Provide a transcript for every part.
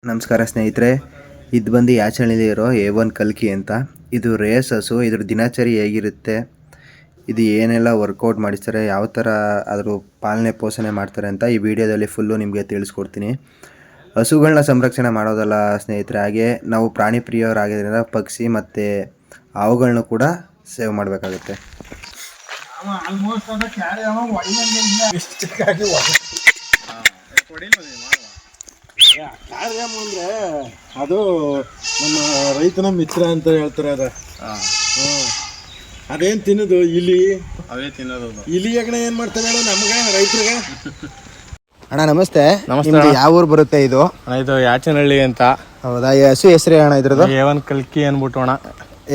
ನಮಸ್ಕಾರ ಸ್ನೇಹಿತರೆ, ಇದು ಬಂದು ಯಾಚನಹಳ್ಳಿಲಿ ಇರೋ A1 ಕಲ್ಕಿ ಅಂತ. ಇದು ರೇಸ್ ಹಸು. ಇದ್ರ ದಿನಚರಿ ಹೇಗಿರುತ್ತೆ, ಇದು ಏನೆಲ್ಲ ವರ್ಕೌಟ್ ಮಾಡಿಸ್ತಾರೆ, ಯಾವ ಥರ ಅದ್ರ ಪಾಲನೆ ಪೋಷಣೆ ಮಾಡ್ತಾರೆ ಅಂತ ಈ ವಿಡಿಯೋದಲ್ಲಿ ಫುಲ್ಲು ನಿಮಗೆ ತಿಳಿಸ್ಕೊಡ್ತೀನಿ. ಹಸುಗಳನ್ನ ಸಂರಕ್ಷಣೆ ಮಾಡೋದಲ್ಲ ಸ್ನೇಹಿತರೆ, ಹಾಗೆ ನಾವು ಪ್ರಾಣಿ ಪ್ರಿಯರಾಗಿದ್ದರಿಂದ ಪಕ್ಷಿ ಮತ್ತು ಅವುಗಳನ್ನ ಕೂಡ ಸೇವ್ ಮಾಡಬೇಕಾಗುತ್ತೆ. ಅಂದ್ರೆ ಅದು ನಮ್ಮ ರೈತನ ಮಿತ್ರ ಅಂತ ಹೇಳ್ತಾರೆ. ಅದೇನ್ ತಿನ್ನೋದು ಇಲಿ, ಅವೇ ತಿನ್ನೋದು. ಇಲಿ ಹೆಗ್ಣ ಏನ್ ಮಾಡ್ತವೆ ಹೇಳೋ ನಮ್ಗೆ ರೈತರಿಗೆ. ಅಣ್ಣ ನಮಸ್ತೆ. ನಿಮ್ದು ಯಾವ ಊರು ಬರುತ್ತೆ ಇದು? ಇದು ಯಾಚನಹಳ್ಳಿ ಅಂತ. ಹೌದಾ? ಈ ಹಸು ಹೆಸರು ಅಣ್ಣ ಇದ್ರದ್ದು? A1 ಕಲ್ಕಿ ಅನ್ಬಿಟ್ಟು ಅಣ್ಣ.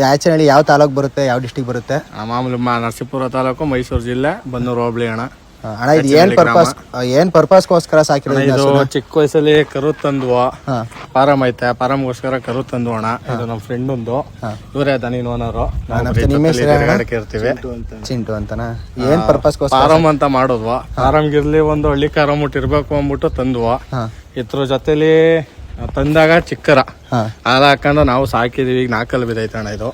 ಯಾಚನಹಳ್ಳಿ ಯಾವ ತಾಲೂಕು ಬರುತ್ತೆ, ಯಾವ ಡಿಸ್ಟಿಕ್ ಬರುತ್ತೆ? ಮಾಮೂಲಿ ನರಸೀಪುರ ತಾಲೂಕು, ಮೈಸೂರು ಜಿಲ್ಲೆ, ಬನ್ನೂರು ಹೋಬಳಿ ಅಣ್ಣ. ಅಣ್ಣ ಇದು ಏನ್ ಪರ್ಪಸ್ಗೋಸ್ಕರ ಸಾಕಿರೋದು? ಇದು ಚಿಕ್ಕ ವಯಸ್ಸಲ್ಲಿ ಕರು ತಂದ್ವು, ಫಾರಂ ಐತೆ, ಫಾರಮ್ಗೋಸ್ಕರ ಕರು ತಂದ್ವು ಅಣ್ಣ. ಇದು ನಮ್ಮ ಫ್ರೆಂಡ್ ಒಂದು, ಇವರೇ ದನಿನ್ ಓನರು. ಇರ್ತೀವಿ ಚಿಂಟು ಅಂತನಾ? ಏನ್ ಪರ್ಪಸ್ಗೋಸ್ಕರ ಫಾರಂ ಅಂತ ಮಾಡೋದ್ವಾ? ಫಾರಮ್ಗಿರ್ಲಿ ಒಂದು ಹಳ್ಳಿ ಕಾರ ಇರ್ಬೇಕು ಅಂದ್ಬಿಟ್ಟು ತಂದ್ವು. ಇದ್ರ ಜೊತೆಲಿ ತಂದಾಗ ಚಿಕ್ಕರ ಹಾಲು ಹಾಕೊಂಡು ನಾವು ಸಾಕಿದೀವಿ. ಈಗ 4 ಬಿದ್ದೈತೆ ಅಣ್ಣ ಇದು.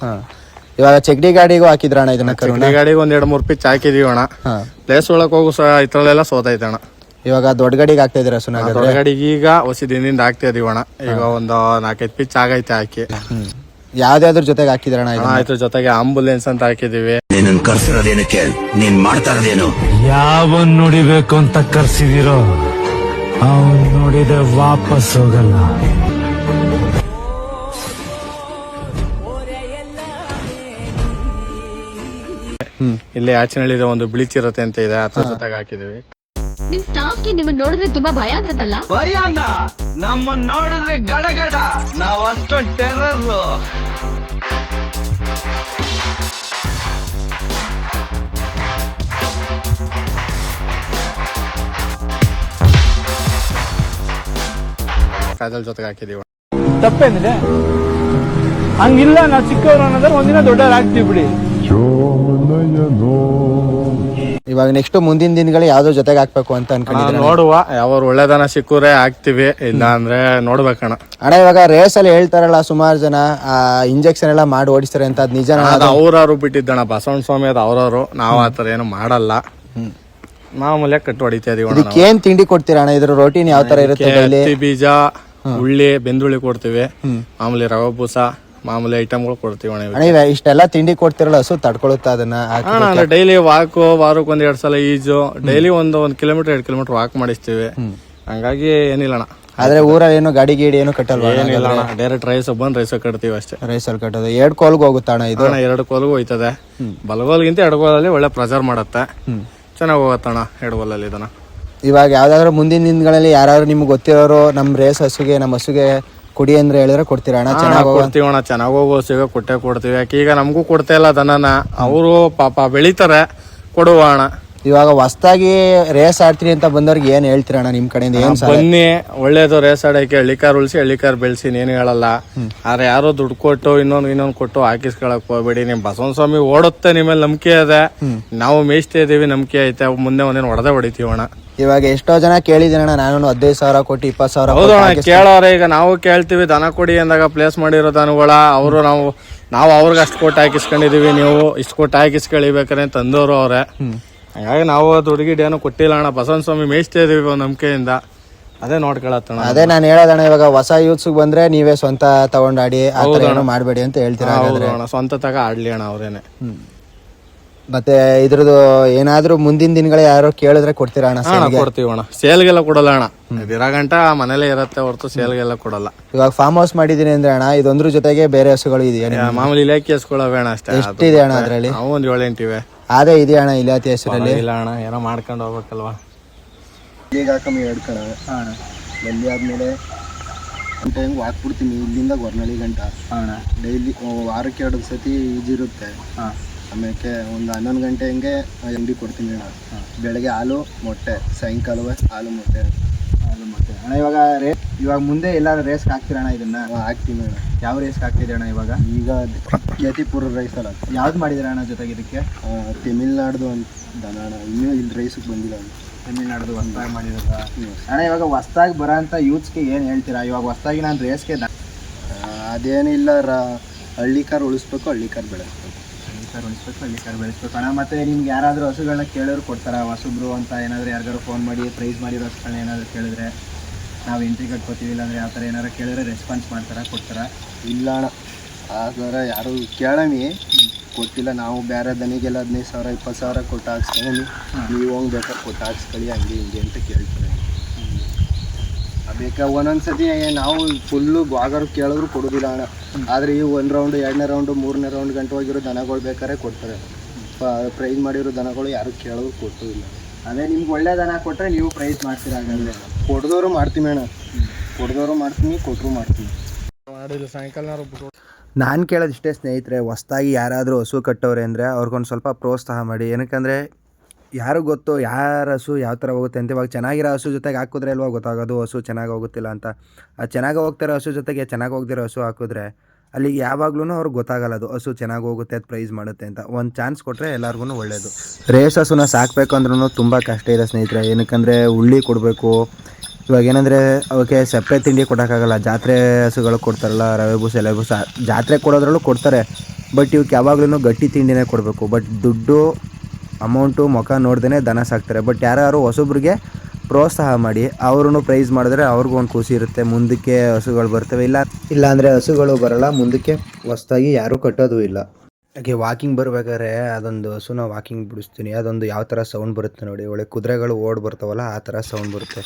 ಇವಾಗ ಚಗಡಿ ಗಾಡಿಗೂ ಹಾಕಿದ್ರ ಅಣ್ಣ ಇದನ್ನ? ಚಗಡಿ ಗಾಡಿಗೆ 1-2-3 ಪಿಚ್ ಹಾಕಿದೀವಿ ಅಣ್ಣ. ಪ್ಲೇಸ್ ಒಳಕ್ ಹೋಗು ಇದ್ರಲ್ಲೆಲ್ಲ ಸೋತೈತೆ ಅಣ್ಣ. ಇವಾಗ ದೊಡ್ಡ ಗಾಡಿಗೆ ಹಾಕ್ತಾ ಇದ್ರ ಸುನಾ? ದೊಡ್ಡ ಗಾಡಿಗೆ ಈಗ ಹೊಸ ದಿನದಿಂದ ಹಾಕ್ತಾ ಇದೀವಿ ಅಣ್ಣ. ಈಗ ಒಂದು 4-5 ಪಿಚ್ ಆಗೈತೆ ಹಾಕಿ. ಯಾವ್ದಾದ್ರ ಜೊತೆಗೆ ಹಾಕಿದ್ರ ಅಣ್ಣ? ಇದ್ರ ಜೊತೆಗೆ ಆಂಬುಲೆನ್ಸ್ ಅಂತ ಹಾಕಿದೀವಿ. ನೀನ್ ಕರ್ಸಿರೋದೇನಕ್ಕೆ? ನೀನ್ ಮಾಡ್ತಾ ಇರೋದೇನು? ಯಾವನ್ ನೋಡಿಬೇಕು ಅಂತ ಕರ್ಸಿದಿರೋ ಅವನ್ ನೋಡಿದ್ರೆ ವಾಪಸ್ ಹೋಗಲ್ಲ. ಇಲ್ಲಿ ಯಾಚನಹಳ್ಳಿ ಒಂದು ಬ್ಲೀಚ್ ಇರುತ್ತೆ ಅಂತ ಇದೆ, ಅದ್ರ ಜೊತೆಗೆ ಹಾಕಿದೀವಿ. ನಿಮ್ ಸ್ಟಾಫ್ಗೆ ನಿಮ್ಮನ್ನ ನೋಡಿದ್ರೆ ತುಂಬಾ ಭಯ ಆಗ್ತದಲ್ಲ? ಭಯನ ನಮ್ಮನ್ನ ನೋಡಿದ್ರೆ ಗಡಗಡ, ನಾವ್ ಅಷ್ಟೊಂದು ಟೆರರ್. ಕಾಜಲ್ ಜೊತೆಗೆ ಹಾಕಿದೀವಿ. ತಪ್ಪೇನಿದೆ? ಹಂಗಿಲ್ಲ, ನಾವು ಚಿಕ್ಕವ್ರು ಅನ್ನೋದ್ರೆ ಒಂದಿನ ದೊಡ್ಡವ್ರು ಆಗ್ತೀವಿ ಬಿಡಿ. ಇವಾಗ ನೆಕ್ಸ್ಟ್ ಮುಂದಿನ ದಿನಗಳು ಯಾವ್ದೋ ಜೊತೆಗೆ ಹಾಕ್ಬೇಕು ಅಂತ ಅನ್ಕೊಂಡಿದ್ದೀನಿ. ನೋಡುವ, ಯಾವ ಒಳ್ಳೆದನ ಸಿಕ್ಕೂರೆ ಹಾಕ್ತಿವಿ, ಇಲ್ಲ ಅಂದ್ರೆ ನೋಡ್ಬೇಕಣ್ಣ. ಅಣ್ಣ ಇವಾಗ ರೇಸ್ ಅಲ್ಲಿ ಹೇಳ್ತಾರಲ್ಲ ಸುಮಾರು ಜನ ಇಂಜೆಕ್ಷನ್ ಎಲ್ಲ ಮಾಡಿ ಓಡಿಸ್ತಾರೆ ಅಂತ, ಅದ್ ನಿಜ? ಅವ್ರವ್ರು ಬಿಟ್ಟಿದ್ದಣ್ಣ, ಬಸವಣ್ಣ ಸ್ವಾಮಿ ಅದು ಅವ್ರವ್ರು. ನಾವ್ ಆತರ ಏನು ಮಾಡಲ್ಲ, ಮಾಮೂಲಿಯಾಗಿ ಕಟ್ಟು ಹೊಡಿತಾ ಇದೀವಿ. ಇದಕ್ಕೆ ಏನ್ ತಿಂಡಿ ಕೊಡ್ತೀರಾ ಅಣ್ಣ? ಇದ್ರ ರೋಟೀನ್ ಯಾವ ತರ ಇರುತ್ತೆ? ಹತ್ತಿ ಬೀಜ, ಉಳ್ಳಿ, ಬೆಂದುಳ್ಳಿ ಕೊಡ್ತೀವಿ. ಮಾಮೂಲಿ ರವೆ ಬೂಸ, ಮಾಮೂಲಿ ಐಟಮ್ಗಳು ಕೊಡ್ತೀವಿ ಅಣ್ಣ. ಇಷ್ಟೆಲ್ಲ ತಿಂಡಿ ಕೊಡ್ತಿರಲ್ಲ, ಹಸು ತಡ್ಕೊಳುತ್ತಾ ಅದನ್ನ? ಡೈಲಿ ವಾಕ್, ವಾರಕ್ಕೆ 1-2 ಸಲ ಈಜು, ಡೈಲಿ 1 ಕಿಲೋಮೀಟರ್ 2 ಕಿಲೋಮೀಟರ್ ವಾಕ್ ಮಾಡಿಸ್ತೀವಿ. ಹಂಗಾಗಿ ಏನಿಲ್ಲ ಅಣ್ಣ. ಆದ್ರೆ ಊರಲ್ಲಿ ಏನು ಗಾಡಿ ಗೀಡಿ ಏನು ಕಟ್ಟಲ್ವಾ? ಏನಿಲ್ಲ ಅಣ್ಣ, ಡೈರೆಕ್ಟ್ ರೈಸ್ ರೈಸ್ ಕಟ್ತೀವಿ ಅಷ್ಟೇ. ರೈಸಲ್ಲಿ ಕಟ್ಟೋದು. 2 ಕೋಲ್ಗೂ ಹೋಗುತ್ತಾ ಅಣ್ಣ ಇದು? 2 ಕೋಲ್ಗೂ ಹೋಯ್ತದೆ. ಬಲಗೋಲ್ಗಿಂತ ಎಡಗೋಲಲ್ಲಿ ಒಳ್ಳೆ ಪ್ರೆಜರ್ ಮಾಡತ್ತೆ, ಚೆನ್ನಾಗಿ ಹೋಗತ್ತಣ್ಣ ಎಡಗೋಲಲ್ಲಿ ಇದನ್ನ. ಇವಾಗ ಯಾವ್ದಾದ್ರು ಮುಂದಿನ ದಿನಗಳಲ್ಲಿ ಯಾರಾದ್ರೂ ನಿಮ್ಗೆ ಗೊತ್ತಿರೋರು ನಮ್ಮ ರೇಸ್ ಹಸುಗೆ, ನಮ್ಮ ಹಸುಗೆ ಕೊಡಿ ಅಂದ್ರೆ ಹೇಳಿದ್ರೆ ಕೊಡ್ತೀರಾ ಅಣ್ಣ? ಚೆನ್ನಾಗಿ ಕೊಡ್ತೀವಿ ಅಣ್ಣ, ಚೆನ್ನಾಗಿ ಹೋಗೋ ಸಿಗ ಕೊಟ್ಟೆ ಕೊಡ್ತೀವಿ. ಯಾಕೆ ಈಗ ನಮಗೂ ಕೊಡ್ತಾ ಇಲ್ಲ ದನನ, ಅವರು ಪಾಪ ಬೆಳಿತಾರೆ, ಕೊಡುವ ಅಣ್ಣ. ಇವಾಗ ಹೊಸದಾಗಿ ರೇಸ್ ಆಡ್ತೀನಿ ಅಂತ ಬಂದವ್ರಿಗೆ ಏನ್ ಹೇಳ್ತೀರ ಅಣ್ಣ ನಿಮ್ ಕಡೆಯಿಂದ? ಏನ್ ಬನ್ನಿ, ಒಳ್ಳೇದು ರೇಸ್ ಆಡಕ್ಕೆ. ಹಳ್ಳಿಕಾರ್ ಉಳಿಸಿ ಹಳ್ಳಿಕಾರ್ ಬೆಳೆಸಿ, ಏನು ಹೇಳಲ್ಲ. ಆದ್ರೆ ಯಾರೋ ದುಡ್ಡು ಕೊಟ್ಟು ಇನ್ನೊಂದು ಕೊಟ್ಟು ಹಾಕಿಸ್ಕೊಳಕ್ ಹೋಗ್ಬೇಡಿ. ನಿಮ್ ಬಸವನ ಸ್ವಾಮಿ ಓಡುತ್ತೆ, ನಿಮ್ಮಲ್ಲಿ ನಂಬಿಕೆ ಇದೆ, ನಾವು ಮೇಯಿಸ್ತಾ ಇದೀವಿ, ನಂಬಿಕೆ ಐತೆ. ಮುಂದೆ ಒಂದೇನು ಹೊಡೆದೇ ಅಣ್ಣ. ಇವಾಗ ಎಷ್ಟೋ ಜನ ಕೇಳಿದೀನಣ್ಣ, ನಾನು 15,000 ಕೊಟ್ಟು 20,000. ಹೌದಣ್ಣ, ಕೇಳೋರೆ. ಈಗ ನಾವು ಕೇಳ್ತೀವಿ, ದನ ಕೊಡಿ ಅಂದಾಗ ಪ್ಲೇಸ್ ಮಾಡಿರೋ ದನಗಳ ಅವರು ನಾವು ಅವ್ರಿಗೆ ಅಷ್ಟು ಕೊಟ್ಟು ಹಾಕಿಸ್ಕೊಂಡಿದೀವಿ, ನೀವು ಇಷ್ಟು ಕೊಟ್ಟು ಹಾಕಿಸ್ಕೊಳಿಬೇಕಾರೆ ತಂದವರು ಅವ್ರೆ. ಹಂಗಾಗಿ ನಾವು ದುಡ್ಗಿಡ್ ಏನು ಕೊಟ್ಟಿಲ್ಲ ಅಣ್ಣ. ಬಸವನ ಸ್ವಾಮಿ ಮೇಯಿಸ್ತಾ ಇದೀವಿ ನಂಬಿಕೆಯಿಂದ, ಅದೇ ನೋಡ್ಕೊಳತ್ತಣ್ಣ. ಅದೇ ನಾನು ಹೇಳೋದಣ್ಣ, ಇವಾಗ ಹೊಸ ಯೂತ್ಸ್ ಬಂದ್ರೆ ನೀವೇ ಸ್ವಂತ ತಗೊಂಡ್ ಆಡಿ, ಏನು ಮಾಡ್ಬೇಡಿ ಅಂತ ಹೇಳ್ತೀರಾ? ಸ್ವಂತ ತಗ ಆಡ್ಲಿ ಅಣ್ಣ ಅವ್ರೇನೆ. ಮತ್ತೆ ಇದ್ರದ್ದು ಏನಾದ್ರು ಮುಂದಿನ ದಿನಗಳು ಯಾರು ಕೇಳಿದ್ರೆ ಕೊಡ್ತೀರಾ ಅಣ್ಣ? ಕೊಡ್ತೀವಿ ಅಣ್ಣ. ಸೇಲ್ಗೆಲ್ಲ ಕೊಡಲ್ಲ ಅಣ್ಣ, ಇದಿರೋ ಗಂಟ ಮನೇಲೆ ಇರತ್ತೆ ಹೊರತು ಸೇಲ್ಗೆಲ್ಲ ಕೊಡಲ್ಲ. ಇವಾಗ ಫಾರ್ಮ್ ಹೌಸ್ ಮಾಡಿದೀನಿ ಅಂದ್ರೆ ಅಣ್ಣ, ಇದೊಂದ್ರ ಜೊತೆಗೆ ಬೇರೆ ಹಸುಗಳು ಇದೆಯಾ? ಮಾಮೂಲಿ ಇಲಾಖೆ ಹಸ್ಕೊಳ್ಳೋವೆ ಅಣ್ಣ ಅಷ್ಟೇ. ಎಷ್ಟಿದೆ ಅಣ್ಣ ಅದ್ರಲ್ಲಿ? ಒಂದು 7-8 ಇವೆ. ಅದೇ ಇದೆಯಾ ಅಣ್ಣ ಇಲಾತಿ ಹೆಸರಲ್ಲಿ? ಇಲ್ಲ ಅಣ್ಣ, ಏನೋ ಮಾಡ್ಕೊಂಡು ಹೋಗ್ಬೇಕಲ್ವಾ. ಈಗ ಹಾಕಮ್ಮಿ ಹೇಳ್ಕಣ ಬಂದಿ ಆದ್ಮೇಲೆ ಗಂಟೆ ಹೆಂಗ್ ಹಾಕ್ಬಿಡ್ತೀನಿ, ಇಲ್ಲಿಂದ ಗೊರ್ನಳ್ಳಿ ಗಂಟ. ಡೈಲಿ ವಾರಕ್ಕೆ 2 ಸತಿ ಈಜಿರುತ್ತೆ. ಆಮೇಲೆ ಒಂದು 11 ಗಂಟೆ ಹಂಗೆ ಅಂಗಡಿ ಕೊಡ್ತೀನಿ ಅಣ್ಣ. ಬೆಳಗ್ಗೆ ಹಾಲು ಮೊಟ್ಟೆ, ಸಾಯಂಕಾಲವೇ ಹಾಲು ಮೊಟ್ಟೆ. ಅಣ್ಣ ಇವಾಗ ಮುಂದೆ ಎಲ್ಲಾರು ರೇಸ್ಗೆ ಹಾಕ್ತೀರ ಅಣ್ಣ ಇದನ್ನ? ಹಾಕ್ತೀನಿ ಅಣ್ಣ. ಯಾವ ರೇಸ್ಗೆ ಹಾಕ್ತಿದೆ ಅಣ್ಣ ಇವಾಗ? ಈಗ ಯತಿಪುರ ರೈಸ್ ಅಲ್ಲ, ಯಾವ್ದು ಮಾಡಿದಿರ ಅಣ್ಣ ಜೊತೆಗೆ ಇದಕ್ಕೆ? ತಮಿಳ್ನಾಡ್ದು ಅಂತ ದನ ಅಣ್ಣ. ಇನ್ನೂ ಇಲ್ಲಿ ರೈಸಿಗೆ ಬಂದಿಲ್ಲ ಅಣ್ಣ. ತಮಿಳ್ನಾಡ್ದು ಹೊಸ್ದಾಗಿ ಮಾಡಿರೋದ ಅಣ್ಣ. ಇವಾಗ ಹೊಸ್ದಾಗಿ ಬರೋಂಥ ಯೂತ್ಸ್ಗೆ ಏನು ಹೇಳ್ತೀರಾ? ಇವಾಗ ಹೊಸ್ದಾಗಿ ನಾನು ರೇಸ್ಗೆ ಅದೇನಿಲ್ಲ ಹಳ್ಳಿ ಕಾರ್ ಉಳಿಸ್ಬೇಕು, ಹಳ್ಳಿ ಕಾರ್ ಬೆಳೆಸ್ಬೇಕು. ಹಳ್ಳಿ ಕಾರ್ ಬೆಳೆಸ್ಬೇಕು ಅಣ್ಣ. ಮತ್ತು ನಿಮ್ಗೆ ಯಾರಾದರೂ ಹಸುಗಳನ್ನ ಕೇಳೋರು ಕೊಡ್ತಾರಾ? ಹೊಸಬ್ರು ಅಂತ ಏನಾದರೂ ಯಾರಿಗಾರು ಫೋನ್ ಮಾಡಿ ಪ್ರೈಸ್ ಮಾಡಿರೋ ಹಸುಗಳನ್ನ ಏನಾದರೂ ಕೇಳಿದ್ರೆ ನಾವು ಎಂಟ್ರಿ ಕಟ್ಕೋತೀವಿ, ಇಲ್ಲಾಂದರೆ ಆ ಥರ ಏನಾರು ಕೇಳಿದ್ರೆ ರೆಸ್ಪಾನ್ಸ್ ಮಾಡ್ತಾರಾ, ಕೊಡ್ತಾರಾ? ಇಲ್ಲ ಅಣ್ಣ, ಆ ಥರ ಯಾರು ಕೇಳಮಿ ಕೊಟ್ಟಿಲ್ಲ. ನಾವು ಬೇರೆ ದನಿಗೆಲ್ಲ 15,000 20,000 ಕೊಟ್ಟು ಹಾಕ್ಸ್ಕೊಂಡು ನೀವು ಹೋಗಿ ಬೇಕಾದ್ರೆ ಕೊಟ್ಟು ಹಾಕ್ಸ್ಕೊಳ್ಳಿ ಹಂಗೆ ಹಿಂಗೆ ಅಂತ ಕೇಳ್ತಾರೆ. ಬೇಕಾ ಒಂದೊಂದು ಸತಿ ನಾವು ಫುಲ್ಲು ಗಾಗರು ಕೇಳಿದ್ರು ಕೊಡೋದಿಲ್ಲ ಅಣ್ಣ. ಆದರೆ ಈ 1 ರೌಂಡು 2ನೇ ರೌಂಡು 3ನೇ ರೌಂಡ್ ಗಂಟೆ ಹೋಗಿರೋ ದನಗಳು ಬೇಕಾದ್ರೆ ಕೊಡ್ತಾರೆ. ಪ್ರೈಸ್ ಮಾಡಿರೋ ದನಗಳು ಯಾರು ಕೇಳೋರು ಕೊಟ್ಟೋದಿಲ್ಲ. ಅದೇ ನಿಮ್ಗೆ ಒಳ್ಳೆ ದನ ಕೊಟ್ಟರೆ ನೀವು ಪ್ರೈಸ್ ಮಾಡ್ತೀರಾ? ಹಾಗಾದರೆ ಕೊಡ್ದವರು ಮಾಡ್ತೀವಿ ಅಣ್ಣ, ಕೊಡ್ದವರು ಮಾಡ್ತೀನಿ, ಕೊಟ್ಟರು ಮಾಡ್ತೀನಿ. ಮಾಡಿದ್ದು ಸಾಯಂಕಾಲ ನಾನು ಕೇಳೋದಿಷ್ಟೇ ಸ್ನೇಹಿತರೆ, ಹೊಸ್ದಾಗಿ ಯಾರಾದರೂ ಹಸು ಕಟ್ಟೋರೆ ಅಂದರೆ ಅವ್ರಿಗೊಂದು ಸ್ವಲ್ಪ ಪ್ರೋತ್ಸಾಹ ಮಾಡಿ. ಏನಕ್ಕಂದರೆ ಯಾರು ಗೊತ್ತು ಯಾರ ಹಸು ಯಾವ ಥರ ಹೋಗುತ್ತೆ ಅಂತ. ಇವಾಗ ಚೆನ್ನಾಗಿರೋ ಹಸು ಜೊತೆಗೆ ಹಾಕಿದ್ರೆ ಅಲ್ವಾ ಗೊತ್ತಾಗೋದು ಹಸು ಚೆನ್ನಾಗಿ ಹೋಗುತ್ತಿಲ್ಲ ಅಂತ. ಆ ಚೆನ್ನಾಗಿ ಹೋಗ್ತಿರೋ ಹಸು ಜೊತೆಗೆ ಚೆನ್ನಾಗಿ ಹೋಗ್ದಿರೋ ಹಸು ಹಾಕಿದ್ರೆ ಅಲ್ಲಿಗೆ ಯಾವಾಗ್ಲೂ ಅವ್ರಿಗೆ ಗೊತ್ತಾಗಲ್ಲ ಅದು ಹಸು ಚೆನ್ನಾಗಿ ಹೋಗುತ್ತೆ, ಅದು ಪ್ರೈಸ್ ಮಾಡುತ್ತೆ ಅಂತ. ಒಂದು ಚಾನ್ಸ್ ಕೊಟ್ಟರೆ ಎಲ್ಲರಿಗೂ ಒಳ್ಳೆಯದು. ರೇಸ್ ಹಸುನ ಸಾಕಬೇಕು ಅಂದ್ರೂ ತುಂಬ ಕಷ್ಟ ಇದೆ ಸ್ನೇಹಿತರೆ. ಏನಕ್ಕಂದರೆ ಉಳ್ಳಿ ಕೊಡಬೇಕು. ಇವಾಗ ಏನಂದರೆ ಅವಕ್ಕೆ ಸಪ್ರೇಟ್ ತಿಂಡಿ ಕೊಡೋಕ್ಕಾಗಲ್ಲ. ಜಾತ್ರೆ ಹಸುಗಳು ಕೊಡ್ತಾರಲ್ಲ, ರವೆ ಬೂಸ ಎಲೆ ಬೂಸ, ಜಾತ್ರೆ ಕೊಡೋದ್ರಲ್ಲೂ ಕೊಡ್ತಾರೆ. ಬಟ್ ಇವಕ್ಕೆ ಯಾವಾಗ್ಲೂ ಗಟ್ಟಿ ತಿಂಡಿನೇ ಕೊಡಬೇಕು. ಬಟ್ ದುಡ್ಡು ಅಮೌಂಟು ಮುಖ ನೋಡ್ದೇ ದನ ಸಾಕ್ತಾರೆ. ಬಟ್ ಯಾರು ಹೊಸಬ್ರಿಗೆ ಪ್ರೋತ್ಸಾಹ ಮಾಡಿ ಅವ್ರೂ ಪ್ರೈಸ್ ಮಾಡಿದ್ರೆ ಅವ್ರಿಗೂ ಒಂದು ಖುಷಿ ಇರುತ್ತೆ. ಮುಂದಕ್ಕೆ ಹಸುಗಳು ಬರ್ತವೆ. ಇಲ್ಲಾಂದರೆ ಹಸುಗಳು ಬರೋಲ್ಲ, ಮುಂದಕ್ಕೆ ಹೊಸ್ದಾಗಿ ಯಾರೂ ಕಟ್ಟೋದು ಇಲ್ಲ. ಹಾಗೆ ವಾಕಿಂಗ್ ಬರಬೇಕಾದ್ರೆ ಅದೊಂದು ಹಸುನ ವಾಕಿಂಗ್ ಬಿಡಿಸ್ತೀನಿ. ಅದೊಂದು ಯಾವ ಥರ ಸೌಂಡ್ ಬರುತ್ತೆ ನೋಡಿ. ಒಳ್ಳೆ ಕುದುರೆಗಳು ಓಡ್ ಬರ್ತಾವಲ್ಲ ಆ ಥರ ಸೌಂಡ್ ಬರುತ್ತೆ.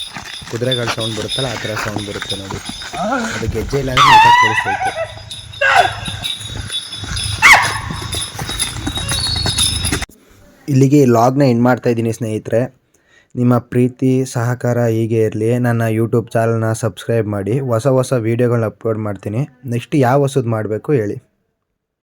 ಕುದುರೆಗಳ ಸೌಂಡ್ ಬರುತ್ತಲ್ಲ ಆ ಥರ ಸೌಂಡ್ ಬರುತ್ತೆ ನೋಡಿ. ಅದು ಗೆಜ್ಜೆ ಇಲ್ಲ ಅಂದರೆ ನೀಟಾಗಿ ಕೇಳಿಸ್ತೈತೆ. ಇಲ್ಲಿಗೆ ಈ ಲಾಗ್ನ ಎಂಡ್ ಮಾಡ್ತಾಯಿದ್ದೀನಿ ಸ್ನೇಹಿತರೆ. ನಿಮ್ಮ ಪ್ರೀತಿ ಸಹಕಾರ ಹೀಗೆ ಇರಲಿ. ನನ್ನ ಯೂಟ್ಯೂಬ್ ಚಾನಲ್ನ ಸಬ್ಸ್ಕ್ರೈಬ್ ಮಾಡಿ. ಹೊಸ ಹೊಸ ವೀಡಿಯೋಗಳನ್ನ ಅಪ್ಲೋಡ್ ಮಾಡ್ತೀನಿ. ನೆಕ್ಸ್ಟ್ ಯಾವ ಹೊಸದು ಮಾಡಬೇಕು ಹೇಳಿ.